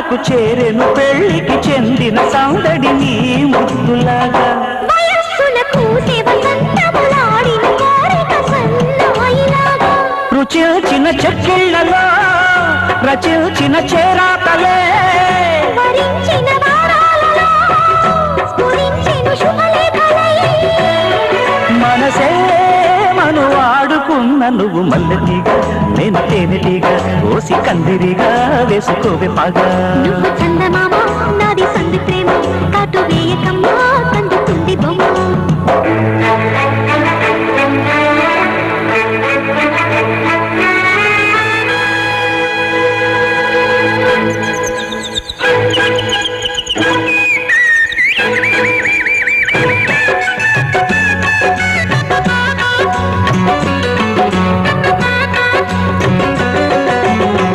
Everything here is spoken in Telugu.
తారలకు చేరెను పెళ్లికి చెందిన సందడి నీ ముద్దులాగా రుచిల్చిన చెక్కిళ్లలో రచిల్చిన చేరాతలే మనసే మను ఆడుకున్న నువ్వు మల్లెటీగా నేను తేనెటీగా ఓసి కందిరిగా వేసుకోవే పాగా చందమామ నాది సంది ప్రేమ కాటు వేయకమ్మా కందుతుంది బొమ్మ